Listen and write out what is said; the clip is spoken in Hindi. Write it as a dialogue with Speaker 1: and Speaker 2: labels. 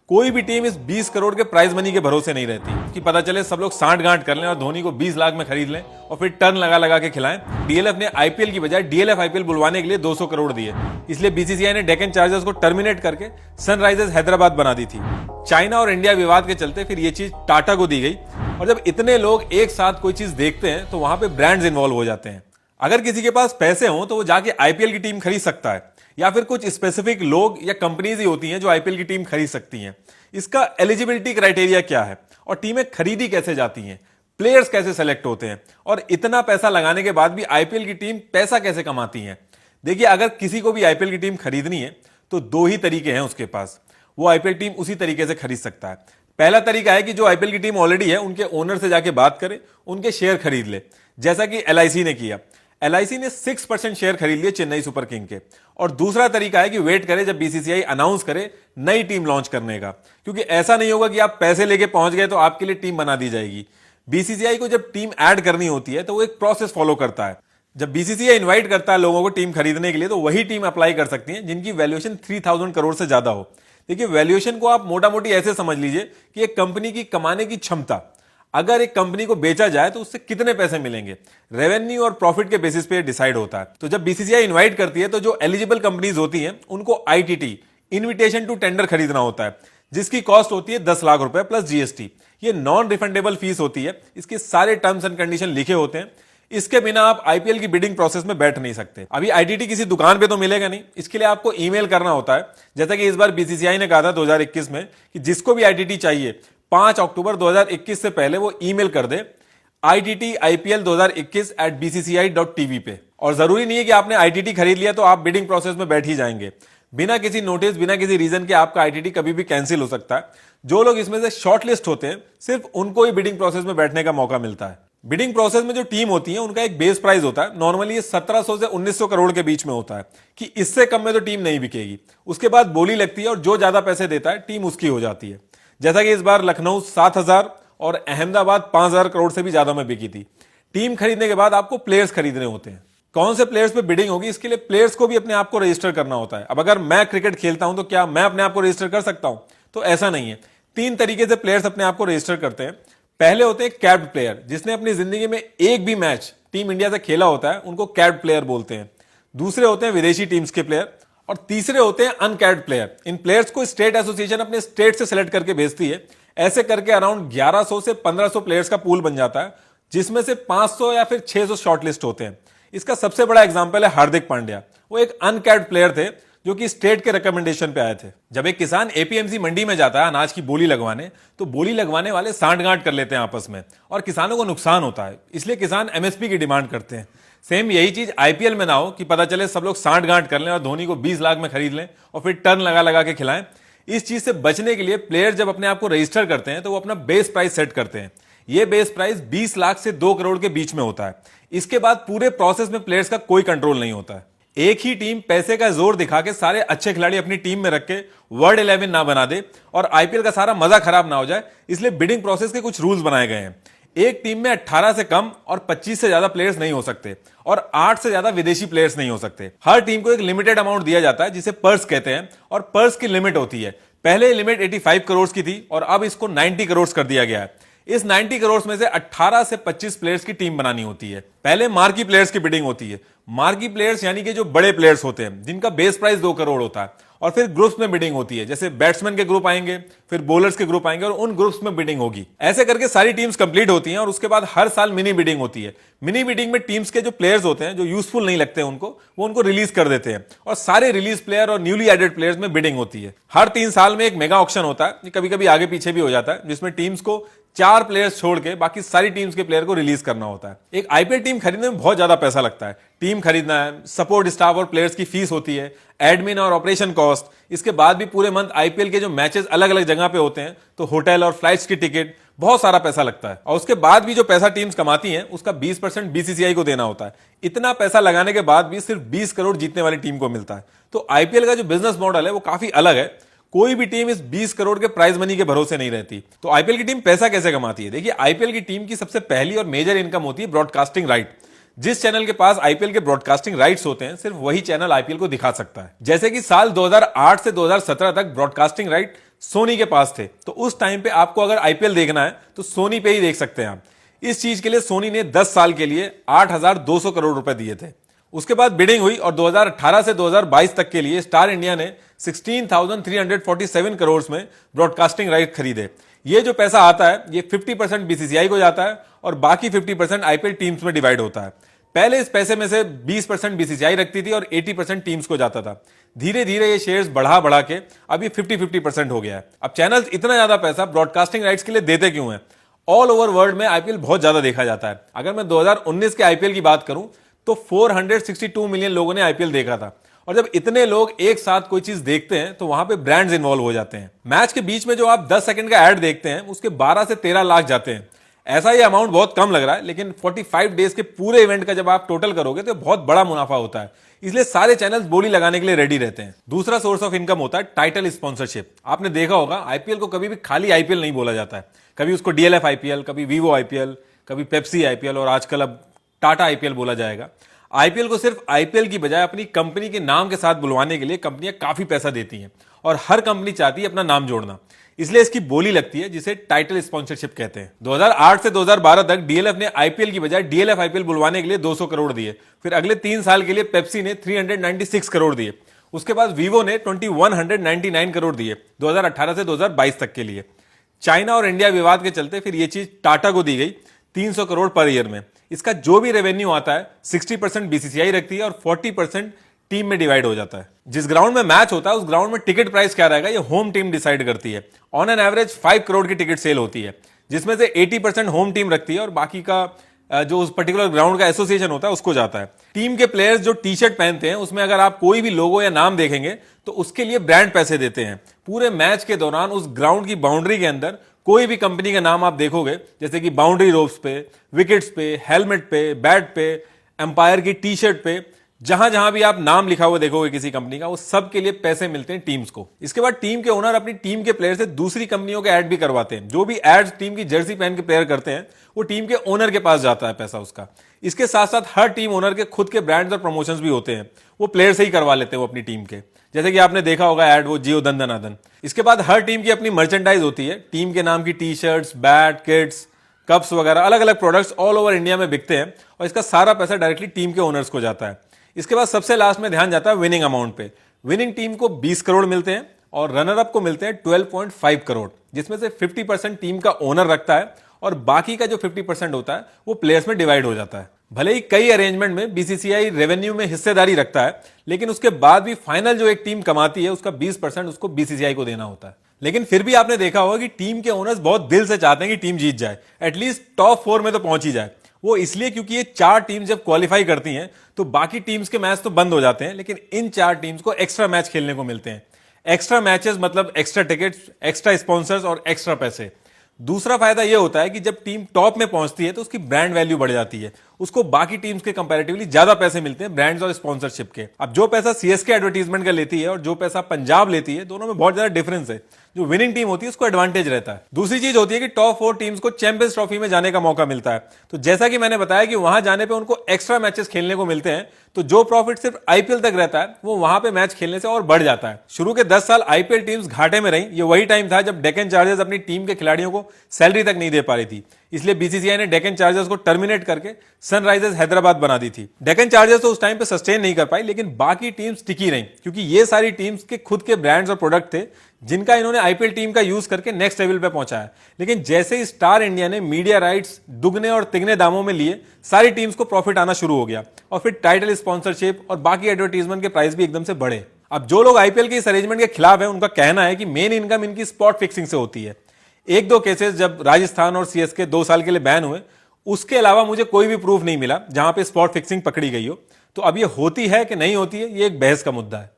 Speaker 1: कोई भी टीम इस 20 करोड़ के प्राइज मनी के भरोसे नहीं रहती कि पता चले सब लोग सांठ गांठ कर लें और धोनी को 20 लाख में खरीद लें और फिर टर्न लगा लगा के खिलाएं। डीएलएफ ने आईपीएल की बजाय डीएलएफ आईपीएल बुलवाने के लिए 200 करोड़ दिए, इसलिए बीसीसीआई ने डेक्कन चार्जर्स को टर्मिनेट करके सनराइजर्स हैदराबाद बना दी थी। चाइना और इंडिया विवाद के चलते फिर ये चीज टाटा को दी गई, और जब इतने लोग एक साथ कोई चीज देखते हैं तो वहां पे ब्रांड्स इन्वॉल्व हो जाते हैं। अगर किसी के पास पैसे हों तो वो जाके आईपीएल की टीम खरीद सकता है, या फिर कुछ स्पेसिफिक लोग या कंपनीज ही होती हैं जो आईपीएल की टीम खरीद सकती हैं। इसका एलिजिबिलिटी क्राइटेरिया क्या है और टीमें खरीदी कैसे जाती हैं, प्लेयर्स कैसे सेलेक्ट होते हैं, और इतना पैसा लगाने के बाद भी आईपीएल की टीम पैसा कैसे कमाती है। देखिए, अगर किसी को भी आईपीएल की टीम खरीदनी है तो दो ही तरीके हैं उसके पास, वो आईपीएल टीम उसी तरीके से खरीद सकता है। पहला तरीका है कि जो आईपीएल की टीम ऑलरेडी है उनके ओनर से जाके बात करे, उनके शेयर खरीद ले, जैसा कि एलआईसी ने किया। एलआईसी ने 6% शेयर खरीद लिए चेन्नई सुपर किंग के। और दूसरा तरीका है कि वेट करे जब बीसीसीआई अनाउंस करे नई टीम लॉन्च करने का, क्योंकि ऐसा नहीं होगा कि आप पैसे लेके पहुंच गए तो आपके लिए टीम बना दी जाएगी। बीसीसीआई को जब टीम ऐड करनी होती है तो वो एक प्रोसेस फॉलो करता है। जब बीसीसीआई इन्वाइट करता है लोगों को टीम खरीदने के लिए तो वही टीम अप्लाई कर सकती है जिनकी वैल्यूएशन 3000 करोड़ से ज्यादा हो। देखिए, वैल्यूएशन को आप मोटा मोटी ऐसे समझ लीजिए कि एक कंपनी की कमाने की क्षमता, अगर एक कंपनी को बेचा जाए तो उससे कितने पैसे मिलेंगे, रेवेन्यू और प्रॉफिट के बेसिस पे डिसाइड होता है। तो जब बीसीसीआई इनवाइट करती है तो जो एलिजिबल कंपनीज होती हैं उनको आईटीटी, इनविटेशन टू टेंडर खरीदना होता है, जिसकी कॉस्ट होती है 10 लाख रुपए प्लस जीएसटी। ये नॉन रिफंडेबल फीस होती है, इसके सारे टर्म्स एंड कंडीशन लिखे होते हैं। इसके बिना आप आईपीएल की बिडिंग प्रोसेस में बैठ नहीं सकते। अभी आईटीटी किसी दुकान पे तो मिलेगा नहीं, इसके लिए आपको ईमेल करना होता है, जैसा कि इस बार बीसीसीआई ने कहा था 2021 में कि जिसको भी आईटीटी चाहिए 5 अक्टूबर 2021 से पहले वो ईमेल कर दे ITTIPL2021@bcci.tv पे। और जरूरी नहीं है कि आपने आईटीटी खरीद लिया तो आप बिडिंग प्रोसेस में बैठ ही जाएंगे। बिना किसी नोटिस, बिना किसी रीजन के आपका आईटीटी कभी भी कैंसिल हो सकता है। जो लोग इसमें से शॉर्टलिस्ट होते हैं सिर्फ उनको ही बिडिंग प्रोसेस में बैठने का मौका मिलता है। बिडिंग प्रोसेस में जो टीम होती है उनका एक बेस प्राइस होता है, नॉर्मली ये 1700 से 1900 करोड़ के बीच में होता है कि इससे कम में तो टीम नहीं बिकेगी। उसके बाद बोली लगती है और जो ज्यादा पैसे देता है टीम उसकी हो जाती है। जैसा कि इस बार लखनऊ 7000 और अहमदाबाद 5000 करोड़ से भी ज्यादा में बिकी थी। टीम खरीदने के बाद आपको प्लेयर्स खरीदने होते हैं। कौन से प्लेयर्स पे बिडिंग होगी, इसके लिए प्लेयर्स को भी अपने आप को रजिस्टर करना होता है। अब अगर मैं क्रिकेट खेलता हूं तो क्या मैं अपने आप को रजिस्टर कर सकता हूं? तो ऐसा नहीं है। 3 तरीके से प्लेयर्स अपने आप को रजिस्टर करते हैं। पहले होते हैं कैप्ड प्लेयर, जिसने अपनी जिंदगी में एक भी मैच टीम इंडिया से खेला होता है, उनको कैप्ड प्लेयर बोलते हैं। दूसरे होते हैं विदेशी टीम्स के प्लेयर, और तीसरे होते हैं अनकैप्ड प्लेयर। इन प्लेयर्स को स्टेट एसोसिएशन अपने स्टेट से सिलेक्ट करके भेजती है। ऐसे करके अराउंड 1100 से 1500 प्लेयर्स का पूल बन जाता है, जिसमें से 500 या फिर 600 शॉर्टलिस्ट होते हैं। इसका सबसे बड़ा एग्जांपल है हार्दिक पांड्या। वो एक अनकैप्ड प्लेयर थे जो कि स्टेट के रिकमेंडेशन पे आए थे। जब एक किसान एपीएमसी मंडी में जाता है अनाज की बोली लगवाने, तो बोली लगवाने वाले सांठ गांठ कर लेते हैं आपस में और किसानों को नुकसान होता है, इसलिए किसान एमएसपी की डिमांड करते हैं। सेम यही चीज आईपीएल में ना हो कि पता चले सब लोग सांठ गांठ कर लें और धोनी को 20 लाख में खरीद लें और फिर टर्न लगा लगा के खिलाएं। इस चीज से बचने के लिए प्लेयर जब अपने आप को रजिस्टर करते हैं तो वो अपना बेस प्राइस सेट करते हैं। ये बेस प्राइस 20 लाख से 2 करोड़ के बीच में होता है। इसके बाद पूरे प्रोसेस में प्लेयर्स का कोई कंट्रोल नहीं होता है। एक ही टीम पैसे का जोर दिखा के सारे अच्छे खिलाड़ी अपनी टीम में रख के वर्ल्ड 11 ना बना दे और आईपीएल का सारा मजा खराब ना हो जाए, इसलिए बिडिंग प्रोसेस के कुछ रूल्स बनाए गए हैं। एक टीम में 18 से कम और 25 से ज्यादा प्लेयर्स नहीं हो सकते और 8 से ज्यादा विदेशी प्लेयर्स नहीं हो सकते। हर टीम को एक लिमिटेड अमाउंट दिया जाता है जिसे पर्स कहते हैं, और पर्स की लिमिट होती है। पहले लिमिट 85 करोड़ की थी और अब इसको 90 करोड़ कर दिया गया है। इस 90 करोड़ में से 18 से 25 प्लेयर्स की टीम बनानी होती है। पहले मार्की प्लेयर्स की बिडिंग होती है। मार्की प्लेयर्स यानी कि जो बड़े प्लेयर्स होते हैं जिनका बेस प्राइस 2 करोड़ होता है, और फिर ग्रुप्स में बिडिंग होती है। जैसे बैट्समैन के ग्रुप आएंगे, फिर बॉलर्स के ग्रुप आएंगे और उन ग्रुप्स में बिडिंग होगी। ऐसे करके सारी टीम्स कंप्लीट होती हैं और उसके बाद हर साल मिनी बिडिंग होती है। मिनी बिडिंग में टीम्स के जो प्लेयर्स होते हैं जो यूजफुल नहीं लगते वो उनको रिलीज कर देते हैं और सारे रिलीज प्लेयर और न्यूली एडेड प्लेयर्स में बिडिंग होती है। हर 3 साल में एक मेगा ऑक्शन होता है, कभी कभी आगे पीछे भी हो जाता है, जिसमें टीम्स को 4 प्लेयर्स छोड़ के बाकी सारी टीम्स के प्लेयर को रिलीज करना होता है। एक आईपीएल टीम खरीदने में बहुत ज्यादा पैसा लगता है। टीम खरीदना है, सपोर्ट स्टाफ और प्लेयर्स की फीस होती है, एडमिन और ऑपरेशन कॉस्ट। इसके बाद भी पूरे मंथ आईपीएल के जो मैचेस अलग अलग जगह पे होते हैं तो होटल और फ्लाइट्स की टिकट, बहुत सारा पैसा लगता है। और उसके बाद भी जो पैसा टीम्स कमाती हैं उसका 20% बीसीसीआई को देना होता है। इतना पैसा लगाने के बाद भी सिर्फ 20 करोड़ जीतने वाली टीम को मिलता है। तो आईपीएल का जो बिजनेस मॉडल है वो काफी अलग है। कोई भी टीम इस 20 करोड़ के प्राइज मनी के भरोसे नहीं रहती। तो आईपीएल की टीम पैसा कैसे कमाती है? देखिए, आईपीएल की टीम की सबसे पहली और मेजर इनकम होती है ब्रॉडकास्टिंग राइट। जिस चैनल के पास आईपीएल के ब्रॉडकास्टिंग राइट्स होते हैं सिर्फ वही चैनल आईपीएल को दिखा सकता है। जैसे कि साल 2008 से 2017 तक ब्रॉडकास्टिंग राइट सोनी के पास थे। तो उस टाइम पे आपको अगर आईपीएल देखना है तो सोनी पे ही देख सकते हैं आप। इस चीज के लिए सोनी ने 10 साल के लिए 8,200 करोड़ रुपए दिए थे। उसके बाद बिडिंग हुई और 2018 से 2022 तक के लिए स्टार इंडिया ने 16,347 करोड़ में ब्रॉडकास्टिंग राइट खरीदे। ये जो पैसा आता है ये 50% बीसीसीआई को जाता है और बाकी 50% आईपीएल टीम्स में डिवाइड होता है। पहले इस पैसे में से 20% बीसीसीआई रखती थी और 80% टीम्स को जाता था। धीरे धीरे ये शेयर्स बढ़ा बढ़ा के अब ये 50-50% हो गया है। अब चैनल्स इतना ज्यादा पैसा ब्रॉडकास्टिंग राइट्स के लिए देते क्यों हैं? ऑल ओवर वर्ल्ड में आईपीएल बहुत ज्यादा देखा जाता है। अगर मैं 2019 के आईपीएल की बात करूं तो 462 मिलियन लोगों ने आईपीएल देखा था। और जब इतने लोग एक साथ कोई चीज देखते हैं तो वहां पे ब्रांड्स इन्वॉल्व हो जाते हैं। मैच के बीच में जो आप 10 सेकंड का एड देखते हैं उसके 12 से 13 लाख जाते हैं। ऐसा ये अमाउंट बहुत कम लग रहा है, लेकिन 45 डेज के पूरे इवेंट का जब आप टोटल करोगे तो बहुत बड़ा मुनाफा होता है। इसलिए सारे चैनल्स बोली लगाने के लिए रेडी रहते हैं। दूसरा सोर्स ऑफ इनकम होता है टाइटल स्पॉन्सरशिप। आपने देखा होगा आईपीएल को कभी भी खाली आईपीएल नहीं बोला जाता है। कभी उसको डीएलएफ आईपीएल, कभी वीवो आईपीएल, कभी पेप्सी आईपीएल और आजकल अब टाटा आईपीएल बोला जाएगा। आईपीएल को सिर्फ आईपीएल की बजाय अपनी कंपनी के नाम के साथ बुलवाने के लिए कंपनियां काफी पैसा देती हैं और हर कंपनी चाहती है अपना नाम जोड़ना, इसलिए इसकी बोली लगती है जिसे टाइटल स्पॉन्सरशिप कहते हैं। 2008 से 2012 तक डीएलएफ ने आईपीएल की बजाय डीएलएफ आईपीएल बुलवाने के लिए 200 करोड़ दिए। फिर अगले 3 साल के लिए पेप्सी ने 396 करोड़ दिए। उसके बाद वीवो ने 2199 करोड़ दिए 2018 से 2022 तक के लिए। चाइना और इंडिया विवाद के चलते फिर यह चीज टाटा को दी गई 300 करोड़ पर ईयर में। इसका जो भी रेवेन्यू आता है 60% बीसीसीआई रखती है और 40% टीम में डिवाइड हो जाता है। जिस ग्राउंड में मैच होता है उस ग्राउंड में टिकट प्राइस क्या रहेगा ये होम टीम डिसाइड करती है। ऑन एन एवरेज 5 करोड़ की टिकट सेल होती है, जिसमें से 80% होम टीम रखती है और बाकी का जो उस पर्टिकुलर ग्राउंड का एसोसिएशन होता है उसको जाता है। टीम के प्लेयर्स जो टी शर्ट पहनते हैं उसमें अगर आप कोई भी लोगो या नाम देखेंगे तो उसके लिए ब्रांड पैसे देते हैं। पूरे मैच के दौरान उस ग्राउंड की बाउंड्री के अंदर कोई भी कंपनी का नाम आप देखोगे, जैसे कि बाउंड्री रोप्स पे, विकेट्स पे, हेलमेट पे, बैट पे, एम्पायर की टी शर्ट पे, जहां जहां भी आप नाम लिखा हुआ देखोगे किसी कंपनी का, वो सब के लिए पैसे मिलते हैं टीम्स को। इसके बाद टीम के ओनर अपनी टीम के प्लेयर से दूसरी कंपनियों के ऐड भी करवाते हैं। जो भी एड्स टीम की जर्सी पहन के प्लेयर करते हैं वो टीम के ओनर के पास जाता है पैसा उसका। इसके साथ साथ हर टीम ओनर के खुद के ब्रांड्स और प्रमोशंस भी होते हैं, वो प्लेयर से ही करवा लेते हैं वो अपनी टीम के। जैसे कि आपने देखा होगा ऐड वो जियो दंदनादन। इसके बाद हर टीम की अपनी मर्चेंडाइज होती है। टीम के नाम की T shirts, bat, kits, cups वगैरह अलग अलग प्रोडक्ट्स ऑल ओवर इंडिया में बिकते हैं और इसका सारा पैसा डायरेक्टली टीम के ओनर्स को जाता है। इसके बाद सबसे लास्ट में ध्यान जाता है विनिंग अमाउंट पे। विनिंग टीम को 20 करोड़ मिलते हैं और रनर अप को मिलते हैं 12.5 करोड़, जिसमें से 50% टीम का ओनर रखता है और बाकी का जो 50% होता है वो प्लेयर्स में डिवाइड हो जाता है। भले ही कई अरेंजमेंट में बीसीसीआई रेवेन्यू में हिस्सेदारी रखता है, लेकिन उसके बाद भी फाइनल जो एक टीम कमाती है उसका 20% उसको बीसीसीआई को देना होता है। लेकिन फिर भी आपने देखा होगा कि टीम के ओनर्स बहुत दिल से चाहते हैं कि टीम जीत जाए, एटलीस्ट टॉप 4 में तो पहुंच ही जाए। वो इसलिए क्योंकि ये 4 टीम जब क्वालिफाई करती हैं तो बाकी टीम्स के मैच तो बंद हो जाते हैं, लेकिन इन 4 टीम्स को एक्स्ट्रा मैच खेलने को मिलते हैं। एक्स्ट्रा मैचेस मतलब एक्स्ट्रा टिकट्स, एक्स्ट्रा स्पॉन्सर्स और एक्स्ट्रा पैसे। दूसरा फायदा यह होता है कि जब टीम टॉप में पहुंचती है तो उसकी ब्रांड वैल्यू बढ़ जाती है, उसको बाकी टीम्स के कंपैरेटिवली ज्यादा पैसे मिलते हैं ब्रांड्स और स्पॉन्सरशिप के। अब जो पैसा सीएसके एडवर्टीजमेंट का लेती है और जो पैसा पंजाब लेती है, दोनों में बहुत ज्यादा डिफरेंस है। जो विनिंग टीम होती है उसको एडवांटेज रहता है। दूसरी चीज होती है कि टॉप 4 टीम्स को चैंपियंस ट्रॉफी में जाने का मौका मिलता है। तो जैसा कि मैंने बताया कि वहां जाने पे उनको एक्स्ट्रा मैचेस खेलने को मिलते हैं, तो जो प्रॉफिट सिर्फ आईपीएल तक रहता है वो वहां पे मैच खेलने से और बढ़ जाता है। शुरू के 10 साल आईपीएल टीम्स घाटे में रही। ये वही टाइम था जब डेक्कन चार्जर्स अपनी टीम के खिलाड़ियों को सैलरी तक नहीं दे पा रही थी, इसलिए बीसीसीआई ने डेक्कन चार्जर्स को टर्मिनेट करके सनराइजर्स हैदराबाद बना दी थी। डेक्कन चार्जर्स तो उस टाइम पे सस्टेन नहीं कर पाई, लेकिन बाकी टीम्स टिकी रहीं क्योंकि ये सारी टीम्स के खुद के ब्रांड्स और प्रोडक्ट थे जिनका इन्होंने आईपीएल टीम का यूज करके नेक्स्ट लेवल पे पहुंचाया। लेकिन जैसे ही स्टार इंडिया ने मीडिया राइट्स दुगने और तिगने दामों में लिए, सारी टीम्स को प्रॉफिट आना शुरू हो गया और फिर टाइटल स्पॉन्सरशिप और बाकी एडवर्टीजमेंट के प्राइस भी एकदम से बढ़े। अब जो लोग आईपीएल के इस अरेंजमेंट के खिलाफ है उनका कहना है कि मेन इनकम इनकी स्पॉट फिक्सिंग से होती है। 1-2 केसेस जब राजस्थान और सीएसके 2 साल के लिए बैन हुए, उसके अलावा मुझे कोई भी प्रूफ नहीं मिला जहां पे स्पॉट फिक्सिंग पकड़ी गई हो। तो अब ये होती है कि नहीं होती है, ये एक बहस का मुद्दा है।